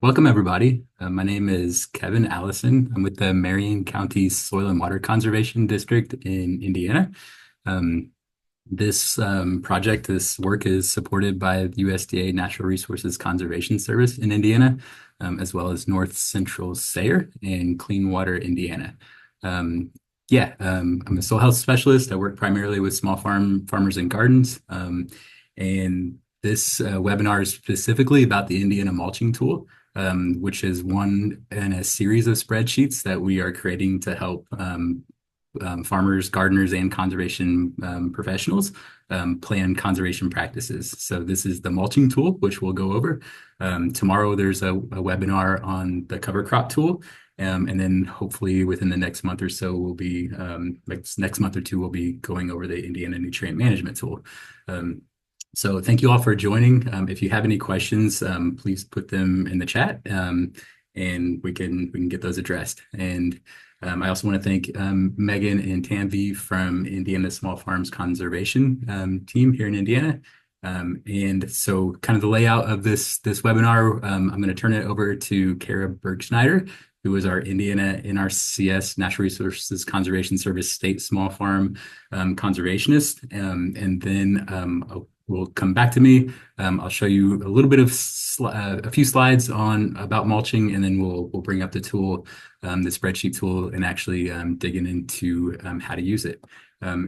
Welcome, everybody. My name is Kevin Allison. I'm with the Marion County Soil and Water Conservation District in Indiana. Um, this project, this work is supported by the USDA Natural Resources Conservation Service in Indiana, as well as North Central SARE and Clean Water Indiana. Um, I'm a soil health specialist. I work primarily with small farmers and gardens. And this webinar is specifically about the Indiana Mulching Tool, which is one in a series of spreadsheets that we are creating to help farmers, gardeners, and conservation professionals plan conservation practices. So this is the mulching tool, which we'll go over. Tomorrow, there's a webinar on the cover crop tool. And then hopefully within the next month or so, next month or two, we'll be going over the Indiana Nutrient Management Tool. So thank you all for joining. If you have any questions, please put them in the chat, and we can get those addressed. And I also want to thank Megan and Tanvi from Indiana Small Farms Conservation team here in Indiana. And so kind of the layout of this webinar, I'm going to turn it over to Kara Bergschneider, who is our Indiana NRCS Natural Resources Conservation Service State Small Farm conservationist. And then will come back to me. I'll show you a little bit of a few slides on about mulching, and then we'll bring up the tool, the spreadsheet tool, and actually digging into how to use it. So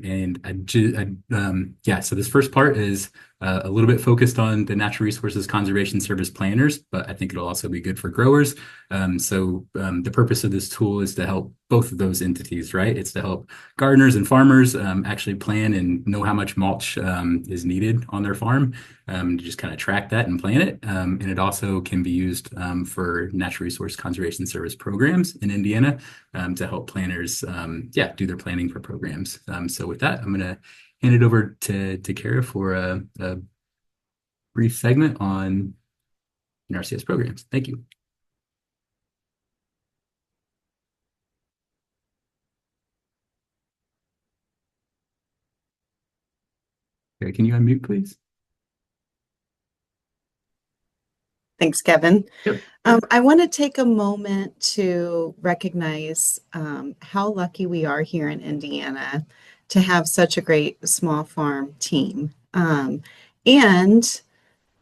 this first part is a little bit focused on the Natural Resources Conservation Service planners, but I think it'll also be good for growers. The purpose of this tool is to help both of those entities, right? It's to help gardeners and farmers actually plan and know how much mulch is needed on their farm, to just kind of track that and plan it. And it also can be used for Natural Resource Conservation Service programs in Indiana to help planners, do their planning for programs. So with that, I'm going to hand it over to Kara for a brief segment on NRCS programs. Thank you. Kara, can you unmute, please? Thanks, Kevin. Yep. I want to take a moment to recognize how lucky we are here in Indiana to have such a great small farm team. And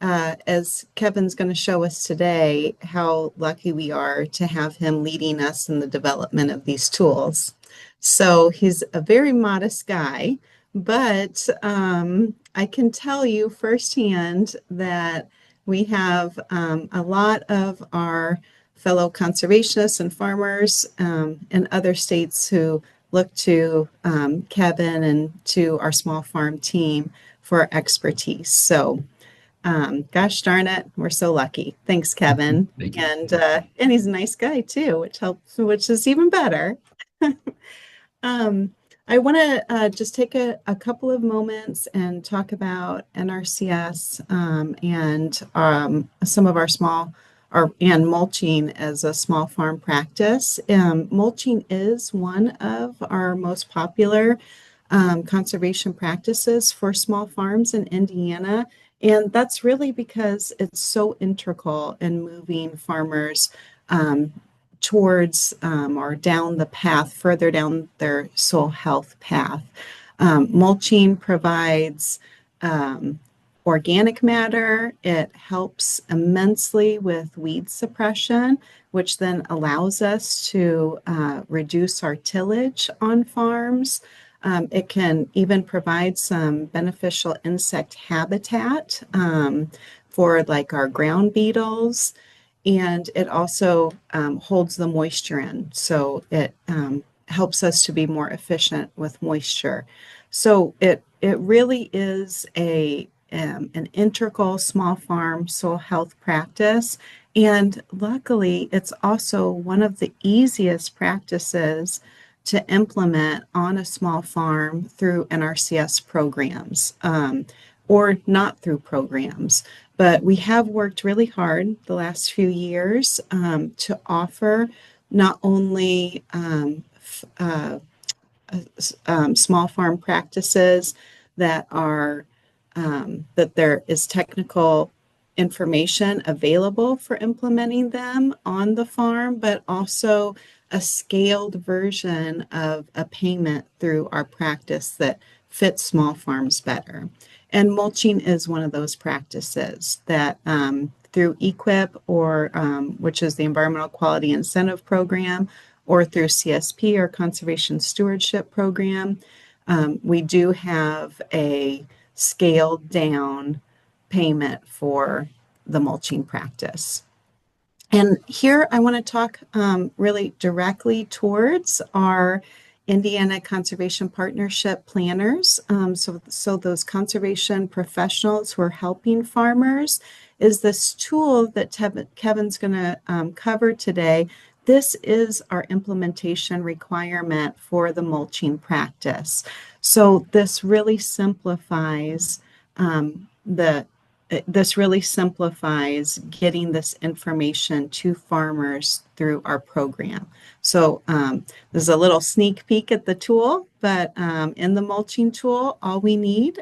as Kevin's going to show us today, how lucky we are to have him leading us in the development of these tools. So he's a very modest guy, but I can tell you firsthand that we have a lot of our fellow conservationists and farmers in other states who look to Kevin and to our small farm team for expertise. So gosh darn it, we're so lucky. Thanks, Kevin. Thank you. And he's a nice guy too, which helps, which is even better. I want to just take a couple of moments and talk about NRCS and some of our and mulching as a small farm practice. Mulching is one of our most popular conservation practices for small farms in Indiana. And that's really because it's so integral in moving farmers towards or down the path, further down their soil health path. Mulching provides organic matter. It helps immensely with weed suppression, which then allows us to reduce our tillage on farms. It can even provide some beneficial insect habitat for like our ground beetles. And it also holds the moisture in. So it helps us to be more efficient with moisture. So it really is an integral small farm soil health practice. And luckily, it's also one of the easiest practices to implement on a small farm through NRCS programs or not through programs. But we have worked really hard the last few years to offer not only small farm practices that are that there is technical information available for implementing them on the farm, but also a scaled version of a payment through our practice that fits small farms better. And mulching is one of those practices that through EQIP or which is the Environmental Quality Incentive Program, or through CSP or Conservation Stewardship Program, we do have a scaled down payment for the mulching practice. And here I want to talk really directly towards our Indiana Conservation Partnership planners. So those conservation professionals who are helping farmers is this tool that Kevin's going to cover today. This is our implementation requirement for the mulching practice. So the this really simplifies getting this information to farmers through our program. So this is a little sneak peek at the tool, but in the mulching tool, all we need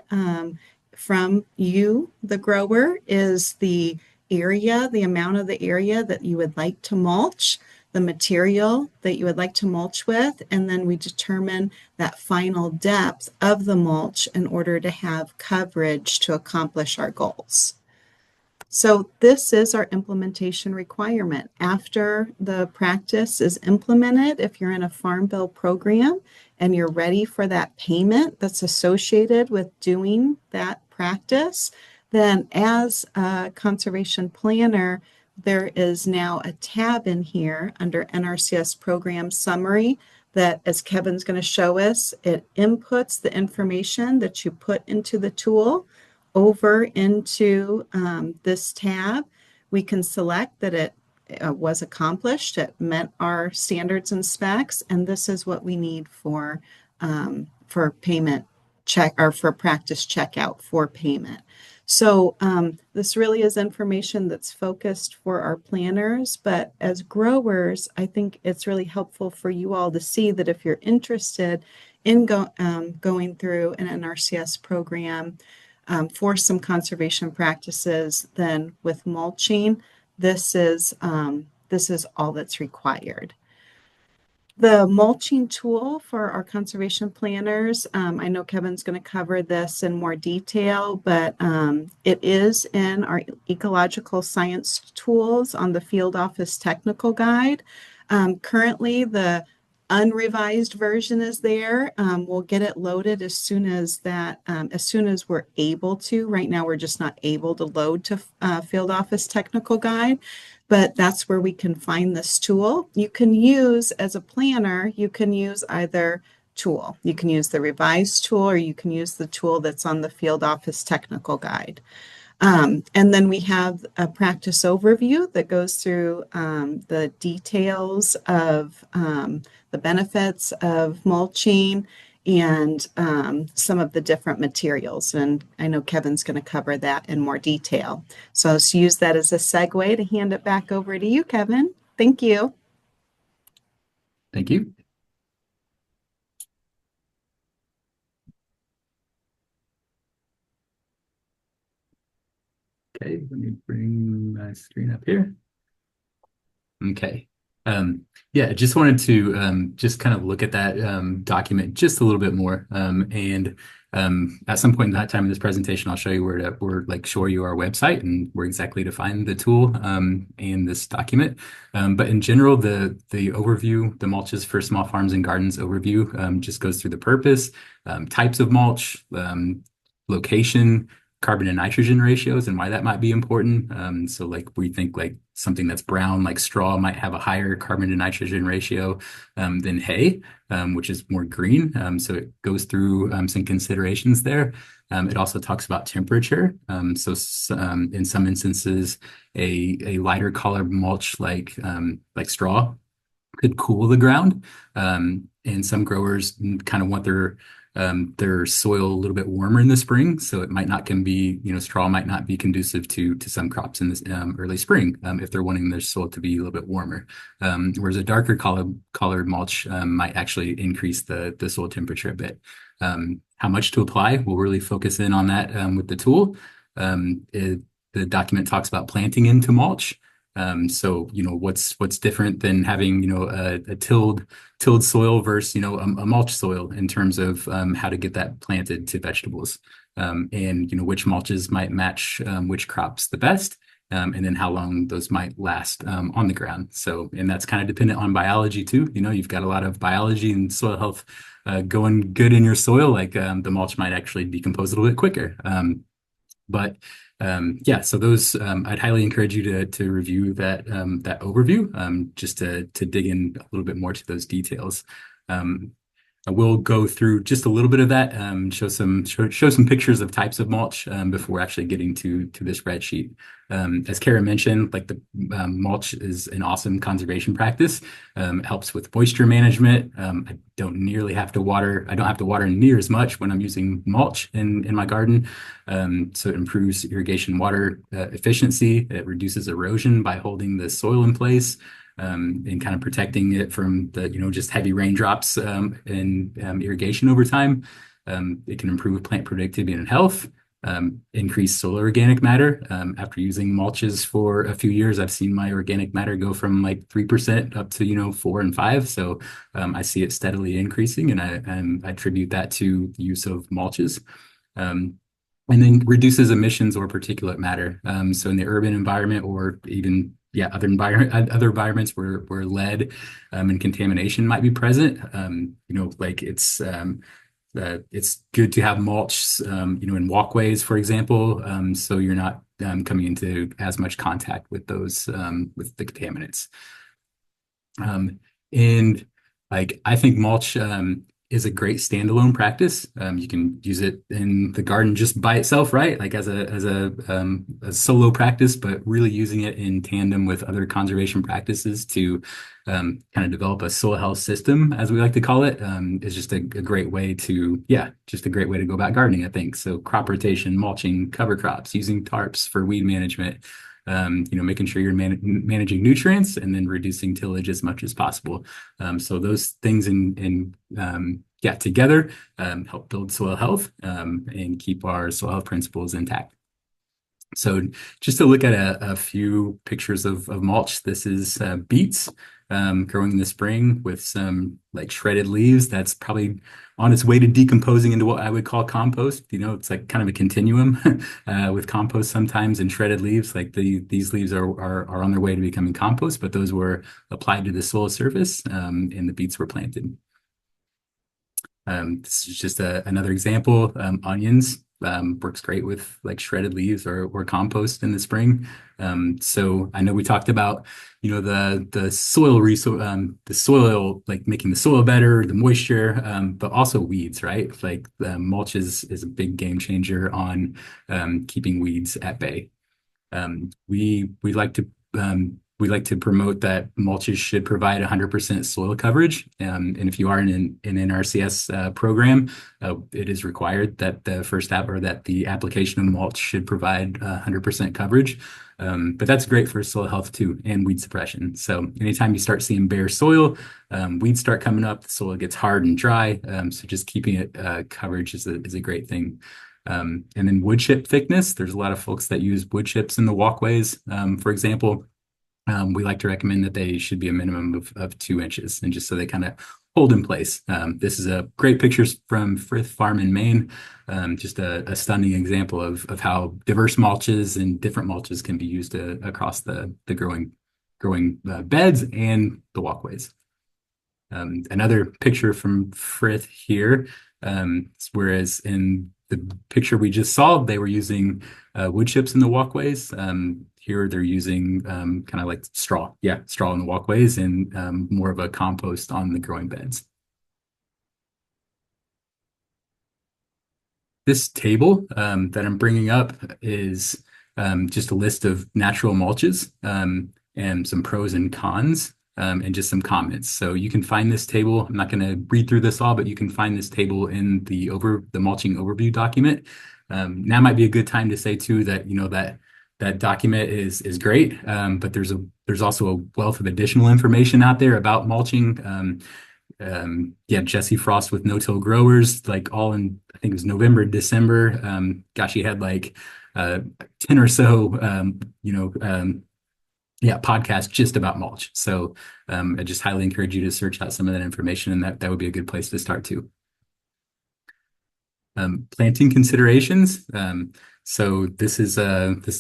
from you, the grower, is the area, the amount of the area that you would like to mulch, the material that you would like to mulch with, and then we determine that final depth of the mulch in order to have coverage to accomplish our goals. So this is our implementation requirement. After the practice is implemented, if you're in a Farm Bill program and you're ready for that payment that's associated with doing that practice, then as a conservation planner, there is now a tab in here under NRCS program summary that, as Kevin's going to show us, it inputs the information that you put into the tool over into this tab. We can select that it was accomplished, it met our standards and specs, and this is what we need for payment check or for practice checkout for payment. So this really is information that's focused for our planners, but as growers, I think it's really helpful for you all to see that if you're interested in going through an NRCS program for some conservation practices, then with mulching, this is all that's required. The mulching tool for our conservation planners, I know Kevin's going to cover this in more detail, but it is in our ecological science tools on the field office technical guide. Currently, the unrevised version is there. We'll get it loaded as soon as we're able to. Right now, we're just not able to load to field office technical guide, but that's where we can find this tool. You can use, as a planner, you can use either tool. You can use the revised tool or you can use the tool that's on the field office technical guide. And then we have a practice overview that goes through the details of the benefits of mulching and some of the different materials. And I know Kevin's going to cover that in more detail. So let's use that as a segue to hand it back over to you, Kevin. Thank you. Thank you. Okay, let me bring my screen up here. Okay. Yeah, just wanted to just kind of look at that document just a little bit more. And at some point in that time in this presentation, I'll show you show you our website and where exactly to find the tool and this document. But in general, the overview, the mulches for small farms and gardens overview just goes through the purpose, types of mulch, location, carbon and nitrogen ratios and why that might be important. So like we think like something that's brown, like straw, might have a higher carbon to nitrogen ratio than hay, which is more green. So it goes through some considerations there. It also talks about temperature. In some instances, a lighter colored mulch like straw could cool the ground. And some growers kind of want their soil a little bit warmer in the spring, so it might not can be, straw might not be conducive to some crops in this early spring if they're wanting their soil to be a little bit warmer. Whereas a darker colored mulch might actually increase the soil temperature a bit. How much to apply? We'll really focus in on that with the tool. The the document talks about planting into mulch. So, what's different than having, a tilled soil versus, a mulch soil in terms of how to get that planted to vegetables. And, which mulches might match which crops the best. And then how long those might last on the ground. So, and that's kind of dependent on biology too. You've got a lot of biology and soil health going good in your soil, like the mulch might actually decompose a little bit quicker. But yeah, so those I'd highly encourage you to review that overview just to dig in a little bit more to those details. Um, I will go through just a little bit of that, show some pictures of types of mulch before actually getting to the spreadsheet. As Kara mentioned, like the mulch is an awesome conservation practice. It helps with moisture management. I don't nearly have to water. I don't have to water near as much when I'm using mulch in my garden. So it improves irrigation water efficiency. It reduces erosion by holding the soil in place and kind of protecting it from the, just heavy raindrops and irrigation over time. It can improve plant productivity and health, increase soil organic matter. After using mulches for a few years, I've seen my organic matter go from like 3% up to, 4 and 5. So I see it steadily increasing, and I attribute that to the use of mulches. And then reduces emissions or particulate matter. So in the urban environment or even other environments where lead and contamination might be present. Like it's good to have mulch, in walkways, for example, so you're not coming into as much contact with those with the contaminants. And like I think mulch is a great standalone practice. You can use it in the garden just by itself, right? Like as a solo practice, but really using it in tandem with other conservation practices to kind of develop a soil health system, as we like to call it, is just a great way to, just a great way to go about gardening, I think. So crop rotation, mulching, cover crops, using tarps for weed management, making sure you're managing nutrients and then reducing tillage as much as possible. So those things together help build soil health and keep our soil health principles intact. So just to look at a few pictures of mulch, this is beets growing in the spring with some like shredded leaves. That's probably on its way to decomposing into what I would call compost. It's like kind of a continuum with compost sometimes and shredded leaves. Like these leaves are on their way to becoming compost, but those were applied to the soil surface and the beets were planted. This is just another example. Onions works great with like shredded leaves or compost in the spring. So I know we talked about, the soil the soil, like making the soil better, the moisture, but also weeds, right? Like the mulch is a big game changer on keeping weeds at bay. We like to promote that mulches should provide 100% soil coverage. And if you are in an NRCS program, it is required that the application of mulch should provide 100% coverage. But that's great for soil health too and weed suppression. So anytime you start seeing bare soil, weeds start coming up, the soil gets hard and dry. So just keeping it coverage is a great thing. And then wood chip thickness. There's a lot of folks that use wood chips in the walkways, for example. We like to recommend that they should be a minimum of 2 inches, and just so they kind of hold in place. This is a great picture from Frith Farm in Maine. Just a stunning example of how diverse mulches and different mulches can be used across the growing beds and the walkways. Another picture from Frith here, whereas in the picture we just saw, they were using wood chips in the walkways. Here they're using kind of like straw in the walkways and more of a compost on the growing beds. This table that I'm bringing up is just a list of natural mulches and some pros and cons and just some comments. So you can find this table. I'm not going to read through this all, but you can find this table in the mulching overview document. Now might be a good time to say too that that document is great, but there's also a wealth of additional information out there about mulching. yeah, Jesse Frost with no-till growers, like all in, I think it was November, December. Gosh, he had like 10 or so, yeah, podcasts just about mulch. So I just highly encourage you to search out some of that information, and that would be a good place to start too. Planting considerations. So this is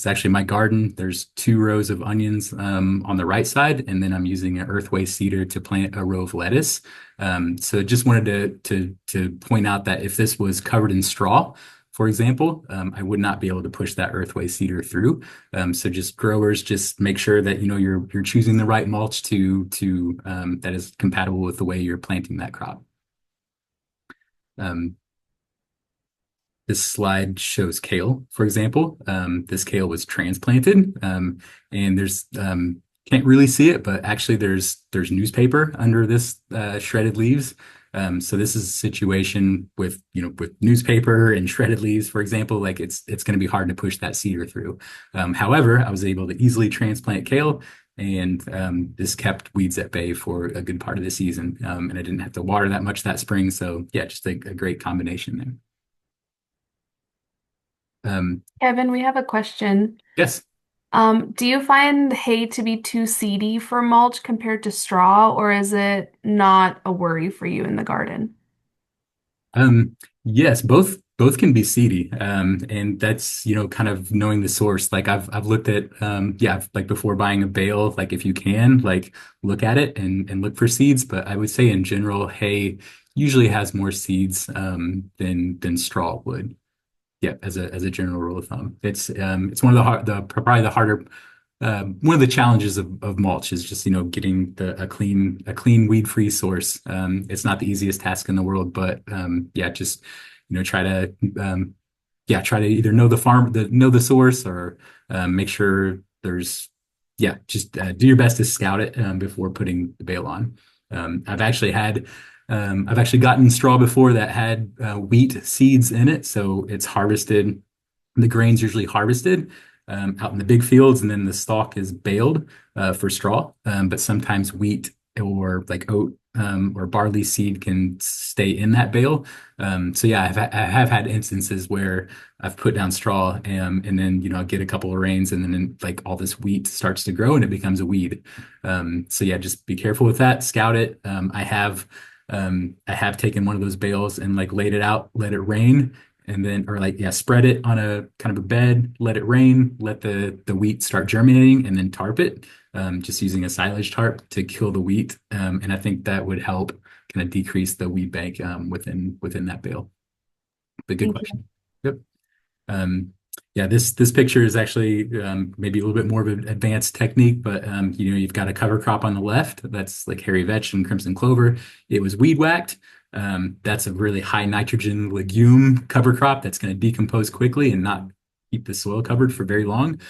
actually my garden. There's 2 rows of onions on the right side, and then I'm using an earthway seeder to plant a row of lettuce. So just wanted to point out that if this was covered in straw, for example, I would not be able to push that earthway seeder through. So just growers, just make sure that you're choosing the right mulch to that is compatible with the way you're planting that crop. Um, This slide shows kale, for example. This kale was transplanted, and there's can't really see it, but actually there's newspaper under this shredded leaves. So this is a situation with with newspaper and shredded leaves, for example, like it's going to be hard to push that seeder through. However, I was able to easily transplant kale, and this kept weeds at bay for a good part of the season, and I didn't have to water that much that spring. So yeah, just a great combination there. Um, Kevin, we have a question. yes. Do you find hay to be too seedy for mulch compared to straw, or is it not a worry for you in the garden? Yes, both can be seedy. And that's, kind of knowing the source. Like I've looked at yeah, like before buying a bale, like if you can, like look at it and look for seeds. But I would say in general, hay usually has more seeds than straw would. Yeah, as a general rule of thumb. It's one of the probably the harder one of the challenges of mulch is just getting a clean weed-free source. It's not the easiest task in the world, but yeah, just try to try to either know the source, or make sure there's yeah, just do your best to scout it before putting the bale on. I've actually gotten straw before that had wheat seeds in it, so it's harvested. The grain's usually harvested out in the big fields, and then the stalk is baled for straw. But sometimes wheat or like oat or barley seed can stay in that bale. So yeah, I have had instances where I've put down straw, and then I get a couple of rains, and then like all this wheat starts to grow and it becomes a weed. So yeah, just be careful with that. Scout it. I have taken one of those bales and like laid it out, let it rain, and then or like yeah, spread it on a kind of a bed, let it rain, let the wheat start germinating, and then tarp it, just using a silage tarp to kill the wheat. And I think that would help kind of decrease the weed bank within that bale. But good Thank you. question. Yep. Um, yeah, this picture is actually maybe a little bit more of an advanced technique, but you've got a cover crop on the left that's like hairy vetch and crimson clover. It was weed whacked. That's a really high nitrogen legume cover crop that's going to decompose quickly and not keep the soil covered for very long.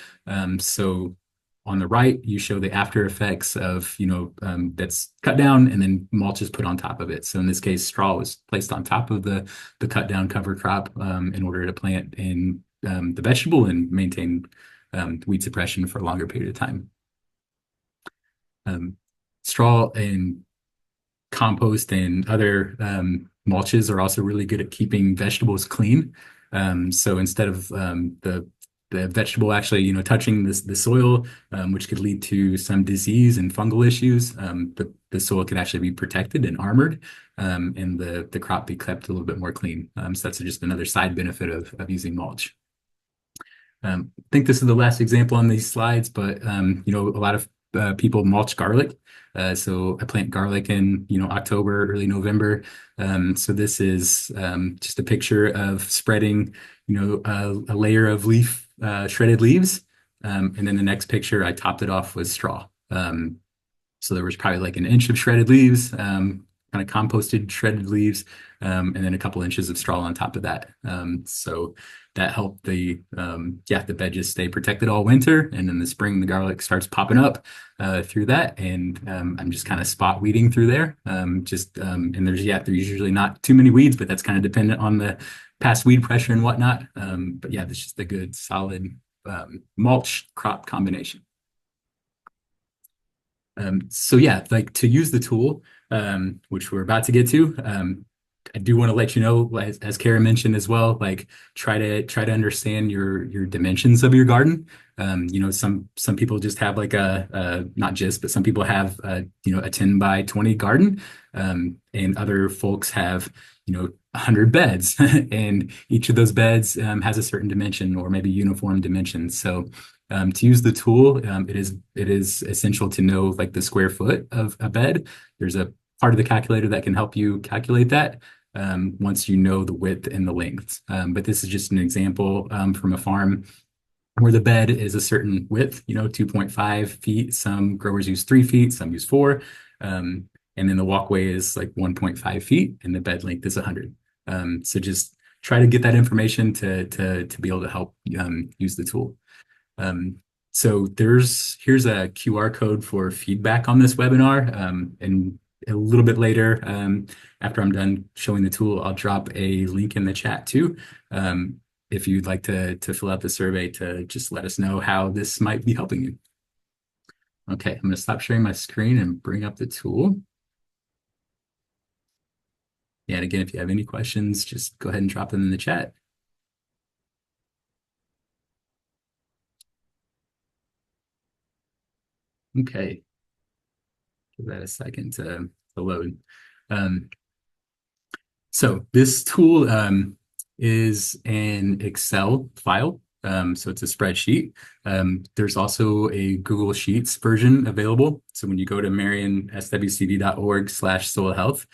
So on the right, you show the after effects of, that's cut down and then mulch is put on top of it. So in this case, straw was placed on top of the cut down cover crop in order to plant in the vegetable and maintain weed suppression for a longer period of time. Um, Straw and compost and other mulches are also really good at keeping vegetables clean. So instead of the vegetable actually, touching the soil, which could lead to some disease and fungal issues, the soil could actually be protected and armored, and the crop be kept a little bit more clean. So that's just another side benefit of using mulch. I think this is the last example on these slides, but a lot of people mulch garlic. So I plant garlic in October, early November. So this is just a picture of spreading a layer of shredded leaves, and then the next picture I topped it off with straw. So there was probably like an inch of shredded leaves, kind of composted shredded leaves, and then a couple inches of straw on top of that. So that helped the bed just stay protected all winter. And in the spring, the garlic starts popping up through that. And I'm just kind of spot weeding through there. And there's usually not too many weeds, but that's kind of dependent on the past weed pressure and whatnot. But yeah, that's just a good solid mulch crop combination. So yeah, like to use the tool, which we're about to get to, I do want to let you know, as Kara mentioned as well, like try to understand your dimensions of your garden. Some people just have like not just, but some people have a 10 by 20 garden, and other folks have 100 beds, and each of those beds has a certain dimension or maybe uniform dimensions. So to use the tool, it is essential to know like the square foot of a bed. There's a part of the calculator that can help you calculate that once you know the width and the length. But this is just an example from a farm where the bed is a certain width, 2.5 feet. Some growers use 3 feet, some use four. And then the walkway is like 1.5 feet and the bed length is 100. So just try to get that information to be able to help use the tool. Um, so here's a QR code for feedback on this webinar. And a little bit later, after I'm done showing the tool, I'll drop a link in the chat too. If you'd like to fill out the survey to just let us know how this might be helping you. Okay, I'm going to stop sharing my screen and bring up the tool. And again, if you have any questions, just go ahead and drop them in the chat. Okay, give that a second to load. So this tool is an Excel file. So it's a spreadsheet. There's also a Google Sheets version available. So when you go to marionswcd.org/soil health,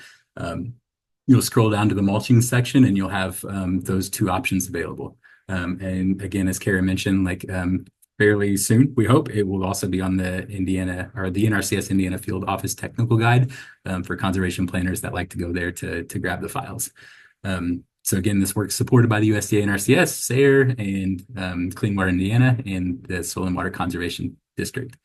you'll scroll down to the mulching section and you'll have those two options available. And again, as Kara mentioned, like fairly soon, we hope it will also be on the Indiana or the NRCS Indiana Field Office Technical Guide for conservation planners that like to go there to grab the files. So again, this work is supported by the USDA NRCS, SARE, and Clean Water Indiana, and the Soil and Water Conservation District.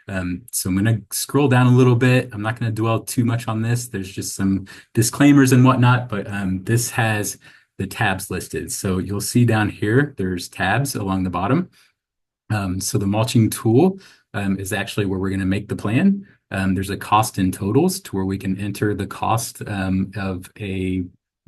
So I'm going to scroll down a little bit. I'm not going to dwell too much on this. There's just some disclaimers and whatnot, but this has the tabs listed. So you'll see down here, there's tabs along the bottom. So the mulching tool is actually where we're going to make the plan. There's a cost and totals to where we can enter the cost of a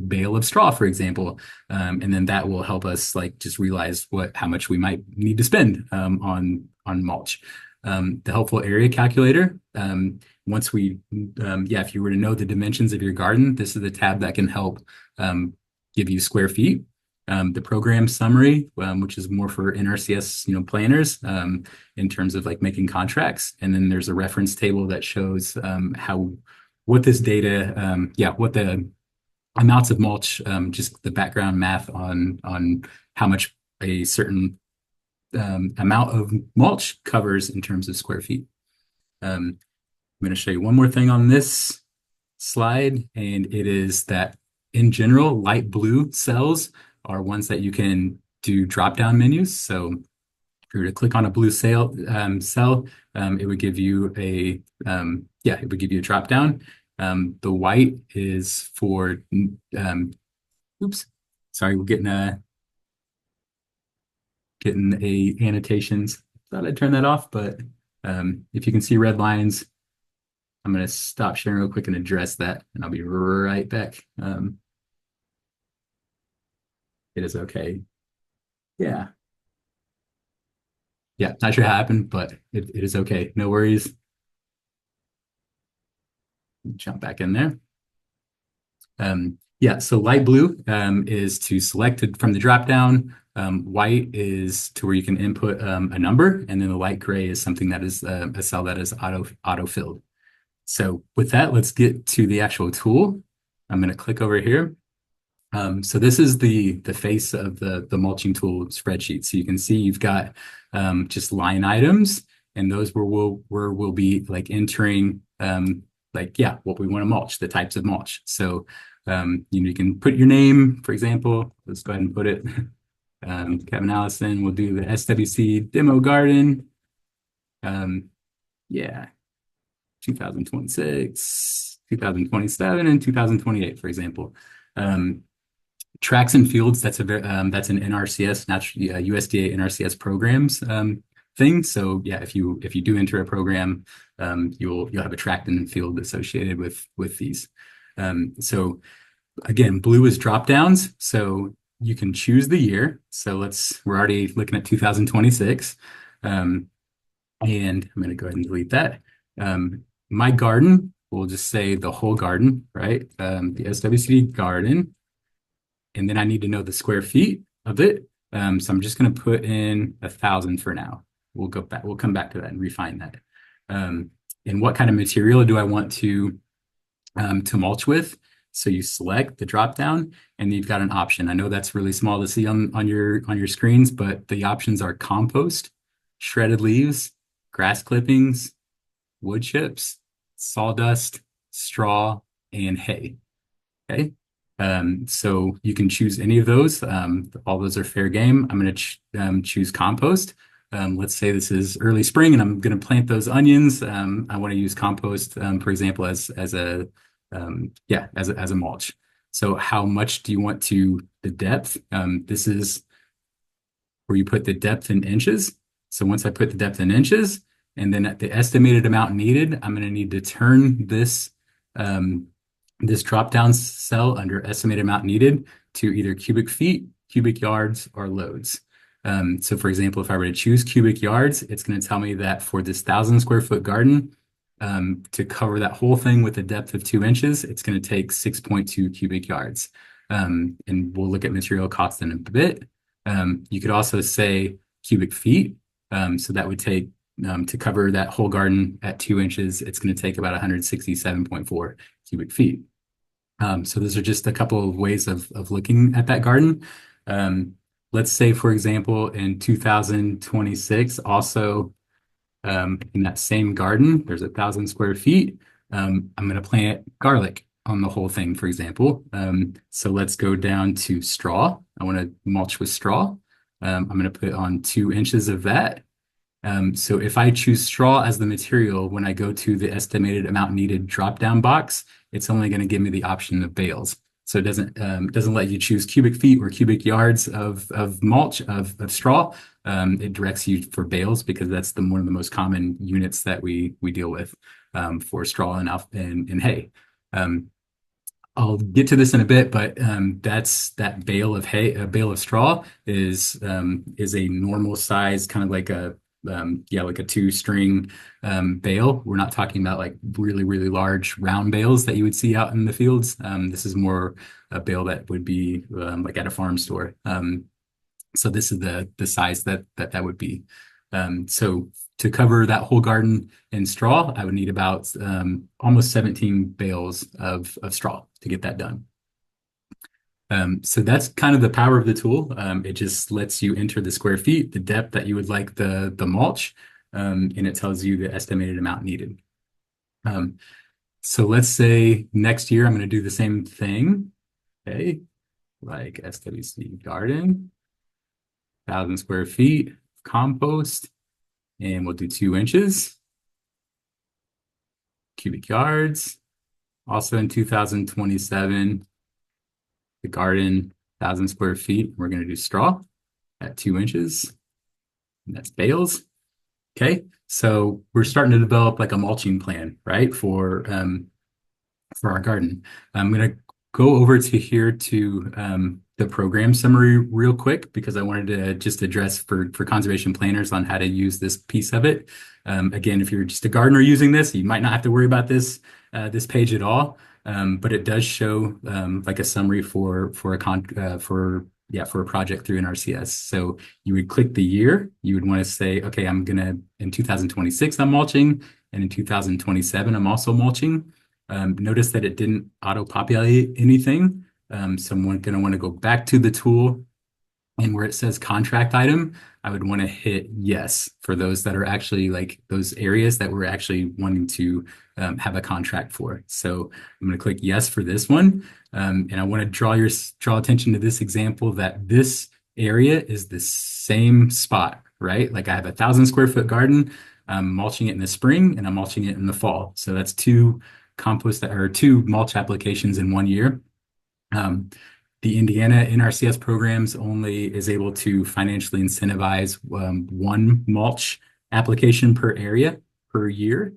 bale of straw, for example. And then that will help us like just realize how much we might need to spend on mulch. The helpful area calculator. If you were to know the dimensions of your garden, this is the tab that can help give you square feet. The program summary, which is more for NRCS, planners, in terms of like making contracts. And then there's a reference table that shows what this data, what the amounts of mulch, just the background math on how much a certain amount of mulch covers in terms of square feet. I'm going to show you one more thing on this slide, and it is that in general, light blue cells are ones that you can do drop-down menus. So if you were to click on a blue cell, it would give you a drop-down. The white is for, oops, sorry, we're getting annotations. Thought I'd turn that off, but if you can see red lines, I'm going to stop sharing real quick and address that, and I'll be right back. It is okay. Yeah. Yeah, not sure how it happened, but it is okay. No worries. Jump back in there. So light blue is to select it from the drop down. White is to where you can input a number, and then the light gray is something that is a cell that is auto filled. So with that, let's get to the actual tool. I'm going to click over here. So this is the face of the mulching tool spreadsheet. So you can see you've got just line items, and those where we'll be like entering what we want to mulch, the types of mulch. So you can put your name, for example. Let's go ahead and put it. Kevin Allison. We'll do the SWC demo garden. 2026, 2027, and 2028, for example. Tracks and fields, that's an NRCS, USDA NRCS programs thing. So yeah, if you do enter a program, you'll have a tracked in field associated with these. So again, blue is drop downs, so you can choose the year. So we're already looking at 2026. And I'm going to go ahead and delete that. My garden, we'll just say the whole garden, right? The SWCD garden. And then I need to know the square feet of it. So I'm just going to put in 1,000 for now. We'll come back to that and refine that. And what kind of material do I want to mulch with? So you select the drop down and you've got an option. I know that's really small to see on your screens, but the options are compost, shredded leaves, grass clippings, wood chips, sawdust, straw, and hay. Okay. So you can choose any of those. All those are fair game. I'm going to choose compost. Let's say this is early spring and I'm going to plant those onions. I want to use compost, for example, as a as a mulch. So how much do you want the depth? This is where you put the depth in inches. So once I put the depth in inches, and then at the estimated amount needed, I'm going to need to turn this drop down cell under estimated amount needed to either cubic feet, cubic yards, or loads. So for example, if I were to choose cubic yards, it's going to tell me that for this 1,000 square foot garden, to cover that whole thing with a depth of 2 inches, it's going to take 6.2 cubic yards. And we'll look at material cost in a bit. You could also say cubic feet. So that would take, to cover that whole garden at 2 inches, it's going to take about 167.4 cubic feet. So those are just a couple of ways of looking at that garden. Let's say, for example, in 2026, also in that same garden, there's 1,000 square feet. I'm going to plant garlic on the whole thing, for example. So let's go down to straw. I want to mulch with straw. I'm going to put on 2 inches of that. So if I choose straw as the material, when I go to the estimated amount needed drop-down box, it's only going to give me the option of bales. So it doesn't let you choose cubic feet or cubic yards of mulch of straw. It directs you for bales because that's one of the most common units that we deal with for straw and hay. I'll get to this in a bit, but that's that bale of hay. A bale of straw is a normal size, kind of like like a 2-string bale. We're not talking about like really, really large round bales that you would see out in the fields. This is more a bale that would be like at a farm store. So this is the size that would be. So to cover that whole garden in straw, I would need about almost 17 bales of straw to get that done. So that's kind of the power of the tool. It just lets you enter the square feet, the depth that you would like the mulch, and it tells you the estimated amount needed. So let's say next year I'm going to do the same thing. Okay, like SWC garden, 1,000 square feet, compost, and we'll do 2 inches, cubic yards. Also in 2027, the garden, 1,000 square feet, we're going to do straw at 2 inches. And that's bales. Okay, so we're starting to develop like a mulching plan, right, for our garden. I'm going to go over to here to the program summary real quick because I wanted to just address for conservation planners on how to use this piece of it. Again, if you're just a gardener using this, you might not have to worry about this page at all. But it does show like a summary for a project through an RCS. So you would click the year. You would want to say, okay, in 2026 I'm mulching, and in 2027 I'm also mulching. Notice that it didn't auto-populate anything. So I'm going to want to go back to the tool, and where it says contract item, I would want to hit yes for those that are actually like those areas that we're actually wanting to have a contract for. So I'm going to click yes for this one. And I want to draw attention to this example that this area is the same spot, right? Like I have 1,000 square foot garden. I'm mulching it in the spring and I'm mulching it in the fall. So that's two mulch applications in 1 year. The Indiana NRCS programs only is able to financially incentivize one mulch application per area per year.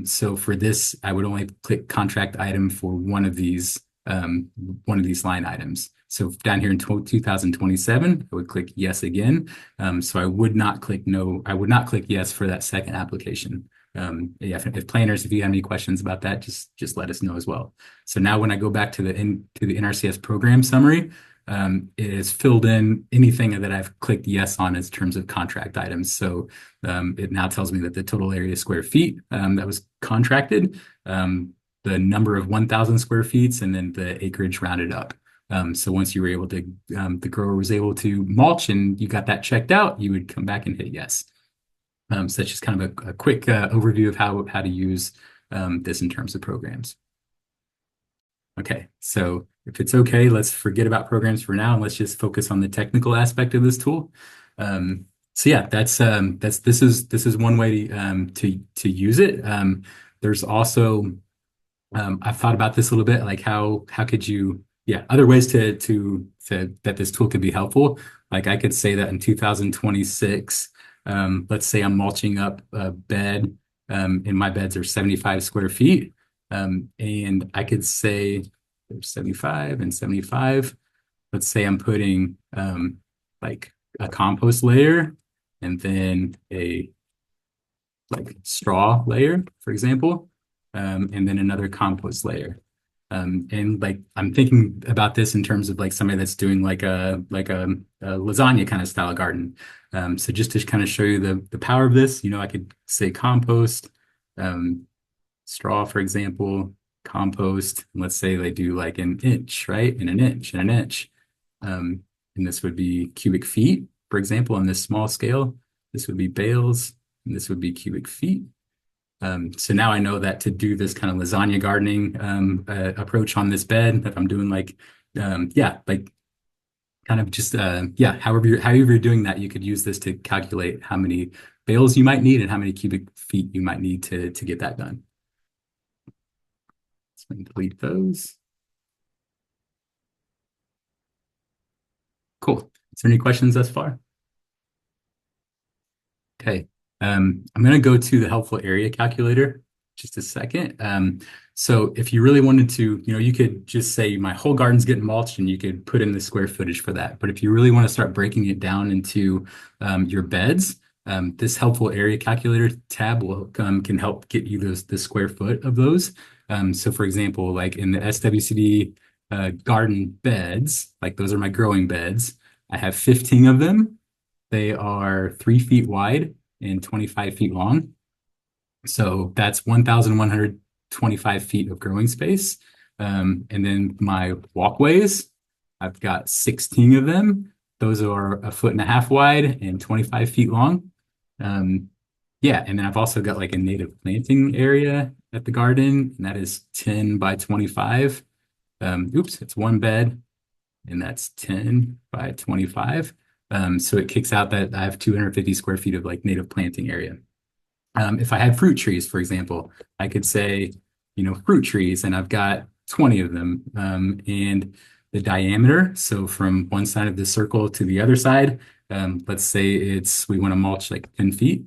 So for this, I would only click contract item for one of these line items. So down here in 2027, I would click yes again. So I would not click no, I would not click yes for that second application. Yeah, if planners, if you have any questions about that, just let us know as well. So now when I go back to the NRCS program summary, it is filled in anything that I've clicked yes on as terms of contract items. So it now tells me that the total area square feet that was contracted, the number of 1,000 square feet, and then the acreage rounded up. So once you were able to, the grower was able to mulch and you got that checked out, you would come back and hit yes. So that's just kind of a quick overview of how to use this in terms of programs. Okay, so if it's okay, let's forget about programs for now and let's just focus on the technical aspect of this tool. So yeah, this is one way to use it. There's also I've thought about this a little bit, like how could you, yeah, other ways to that this tool could be helpful. Like I could say that in 2026, let's say I'm mulching up a bed, and my beds are 75 square feet. And I could say there's 75 and 75. Let's say I'm putting like a compost layer and then a like straw layer, for example, and then another compost layer. And like I'm thinking about this in terms of like somebody that's doing like a lasagna kind of style garden. So just to kind of show you the power of this, I could say compost, straw, for example, compost. Let's say they do like an inch, right? And an inch and an inch. And this would be cubic feet, for example, on this small scale. This would be bales, and this would be cubic feet. So now I know that to do this kind of lasagna gardening approach on this bed, if I'm doing like, like kind of just, however you're doing that, you could use this to calculate how many bales you might need and how many cubic feet you might need to get that done. So delete those. Cool. Is there any questions thus far? Okay. I'm going to go to the helpful area calculator just a second. So if you really wanted to, you could just say my whole garden's getting mulched and you could put in the square footage for that. But if you really want to start breaking it down into your beds, this helpful area calculator tab will can help get you the square foot of those. So for example, like in the SWCD garden beds, like those are my growing beds. I have 15 of them. They are 3 feet wide and 25 feet long. So that's 1,125 feet of growing space. And then my walkways, I've got 16 of them. Those are 1.5 feet wide and 25 feet long. Yeah, and then I've also got like a native planting area at the garden, and that is 10 by 25. It's one bed, and that's 10 by 25. So it kicks out that I have 250 square feet of like native planting area. If I had fruit trees, for example, I could say, fruit trees, and I've got 20 of them. And the diameter, so from one side of the circle to the other side, let's say we want to mulch like 10 feet.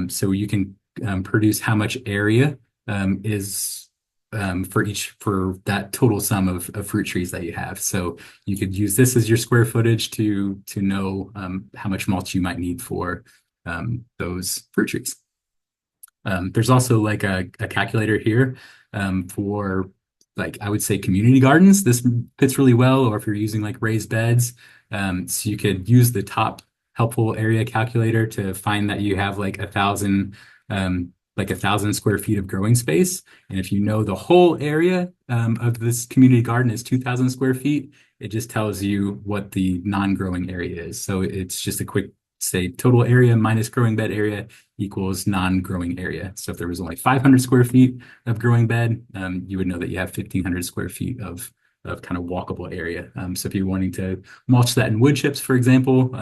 So you can produce how much area is for that total sum of fruit trees that you have. So you could use this as your square footage to know how much mulch you might need for those fruit trees. There's also like a calculator here for like I would say community gardens. This fits really well, or if you're using like raised beds. So you could use the top helpful area calculator to find that you have like 1,000 square feet of growing space. And if you know the whole area of this community garden is 2,000 square feet, it just tells you what the non-growing area is. So it's just a quick say total area minus growing bed area equals non-growing area. So if there was only 500 square feet of growing bed, you would know that you have 1,500 square feet of kind of walkable area. So if you're wanting to mulch that in wood chips, for example,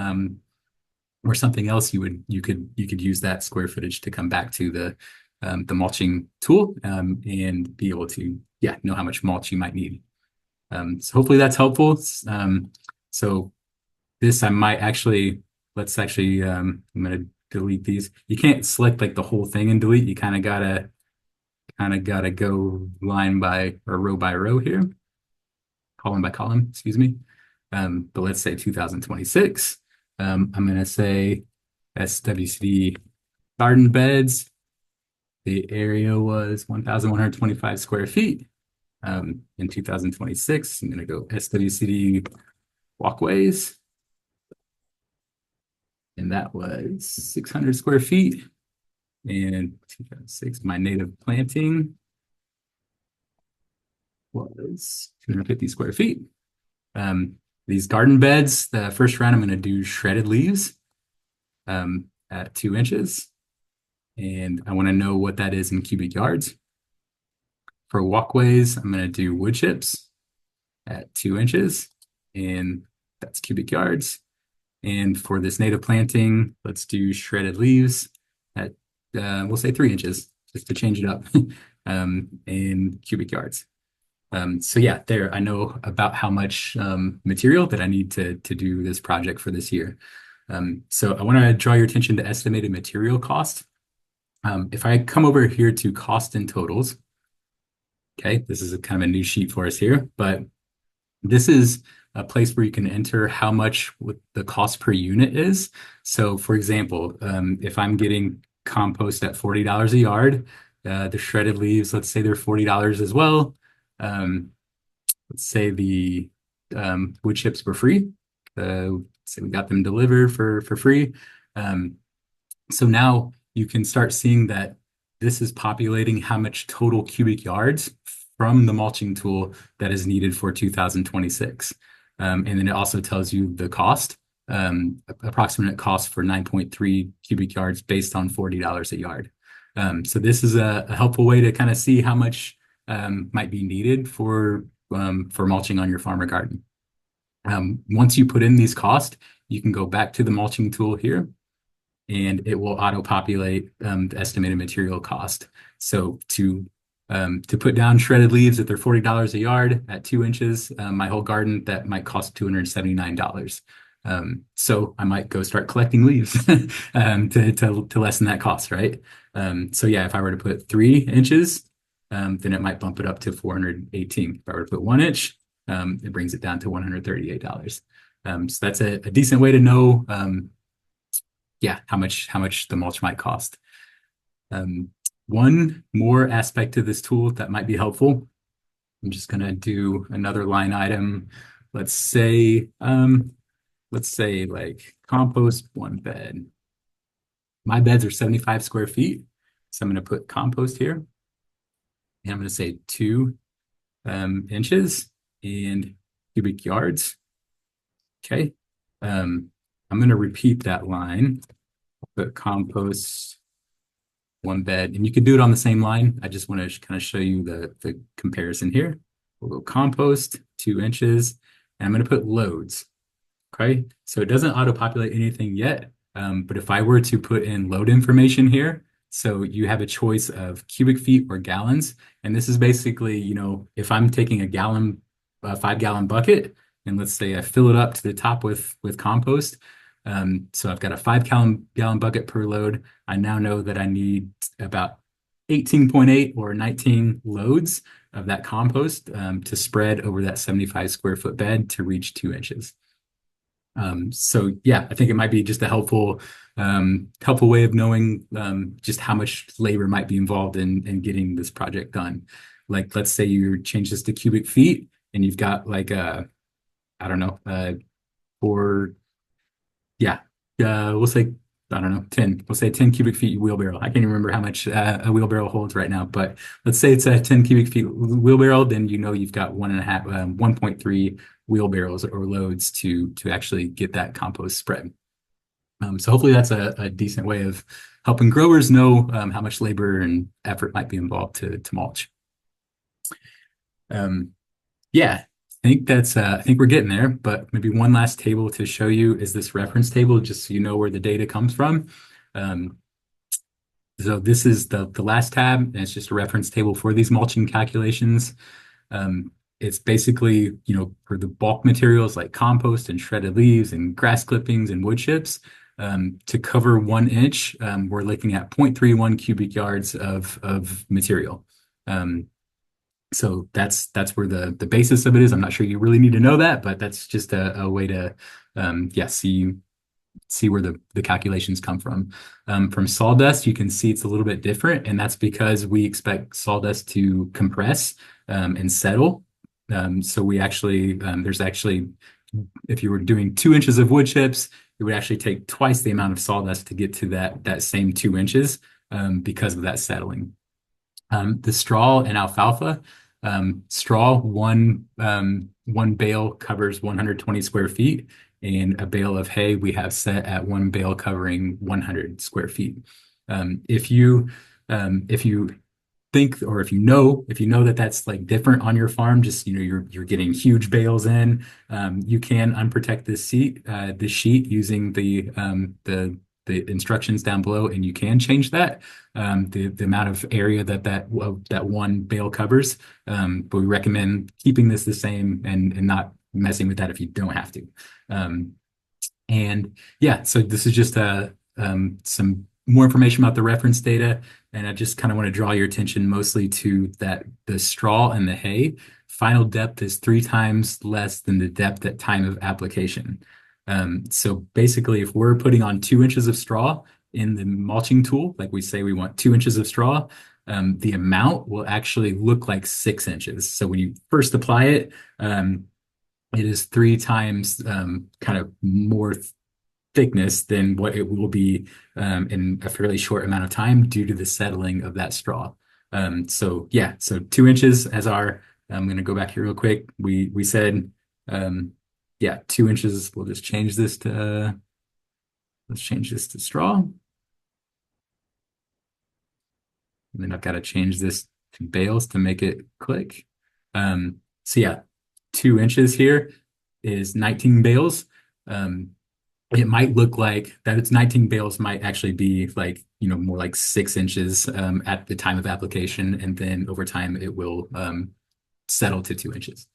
or something else, you could use that square footage to come back to the mulching tool and be able to know how much mulch you might need. So hopefully that's helpful. So this I might actually, let's actually, I'm going to delete these. You can't select like the whole thing and delete. You kind of gotta go line by or row by row here, column by column, excuse me. But let's say 2026. I'm going to say SWCD garden beds. The area was 1,125 square feet. In 2026, I'm going to go SWCD walkways, and that was 600 square feet. And 2006, my native planting was 250 square feet. These garden beds, the first round, I'm going to do shredded leaves at 2 inches. And I want to know what that is in cubic yards. For walkways, I'm going to do wood chips at 2 inches, and that's cubic yards. And for this native planting, let's do shredded leaves at, we'll say 3 inches, just to change it up, in cubic yards. So yeah, there I know about how much material that I need to do this project for this year. So I want to draw your attention to estimated material cost. If I come over here to cost and totals, okay, this is a kind of a new sheet for us here, but this is a place where you can enter how much the cost per unit is. So for example, if I'm getting compost at $40 a yard, the shredded leaves, let's say they're $40 as well. Let's say the wood chips were free. Say we got them delivered for free. So now you can start seeing that this is populating how much total cubic yards from the mulching tool that is needed for 2026. And then it also tells you the cost, approximate cost for 9.3 cubic yards based on $40 a yard. So this is a helpful way to kind of see how much might be needed for mulching on your farm or garden. Once you put in these costs, you can go back to the mulching tool here, and it will auto-populate the estimated material cost. So to put down shredded leaves, if they're $40 a yard at 2 inches, my whole garden, that might cost $279. So I might go start collecting leaves to lessen that cost, right? So yeah, if I were to put 3 inches, then it might bump it up to $418. If I were to put 1 inch, it brings it down to $138. So that's a decent way to know, yeah, how much the mulch might cost. One more aspect to this tool that might be helpful. I'm just going to do another line item. Let's say like compost one bed. My beds are 75 square feet. So I'm going to put compost here. And I'm going to say 2 inches and cubic yards. Okay. I'm going to repeat that line. Put compost one bed, and you can do it on the same line. I just want to kind of show you the comparison here. We'll go compost 2 inches, and I'm going to put loads. Okay, so it doesn't auto-populate anything yet, but if I were to put in load information here, so you have a choice of cubic feet or gallons, and this is basically, if I'm taking a 5-gallon bucket, and let's say I fill it up to the top with compost, so I've got a 5-gallon bucket per load. I now know that I need about 18.8 or 19 loads of that compost to spread over that 75 square foot bed to reach 2 inches. So yeah, I think it might be just a helpful way of knowing just how much labor might be involved in getting this project done. Like, let's say you change this to cubic feet, and you've got like I don't know, for yeah, we'll say, I don't know, 10. We'll say 10 cubic feet wheelbarrow. I can't even remember how much a wheelbarrow holds right now, but let's say it's a 10 cubic feet wheelbarrow, then you've got 1.3 wheelbarrows or loads to actually get that compost spread. So hopefully that's a decent way of helping growers know how much labor and effort might be involved to mulch. Yeah, I think we're getting there, but maybe one last table to show you is this reference table, just so you know where the data comes from. So this is the last tab, and it's just a reference table for these mulching calculations. It's basically, for the bulk materials like compost and shredded leaves and grass clippings and wood chips, to cover 1 inch, we're looking at 0.31 cubic yards of material. Um, so that's where the basis of it is. I'm not sure you really need to know that, but that's just a way to yeah, see where the calculations come from. From sawdust, you can see it's a little bit different, and that's because we expect sawdust to compress and settle. So there's actually, if you were doing 2 inches of wood chips, it would actually take twice the amount of sawdust to get to that same 2 inches because of that settling. The straw and alfalfa. Straw, one bale covers 120 square feet, and a bale of hay we have set at one bale covering 100 square feet. If you think, or if you know that that's like different on your farm, just you're getting huge bales in, you can unprotect this sheet using the instructions down below, and you can change the amount of area that one bale covers. But we recommend keeping this the same and not messing with that if you don't have to. Um, and yeah, so this is just some more information about the reference data. And I just kind of want to draw your attention mostly to that the straw and the hay final depth is 3 times less than the depth at time of application. So basically, if we're putting on 2 inches of straw in the mulching tool, like we say we want 2 inches of straw, the amount will actually look like 6 inches. So when you first apply it, it is 3 times kind of more thickness than what it will be in a fairly short amount of time due to the settling of that straw. So yeah, so 2 inches as our, I'm going to go back here real quick. We said, yeah, 2 inches. We'll just change this to, let's change this to straw. And then I've got to change this to bales to make it click. So yeah, 2 inches here is 19 bales. It might look like that it's 19 bales might actually be like, more like 6 inches at the time of application. And then over time, it will settle to 2 inches.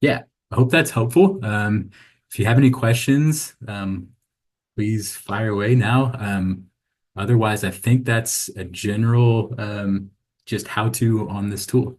Yeah, I hope that's helpful. If you have any questions, please fire away now. Otherwise, I think that's a general just how to on this tool.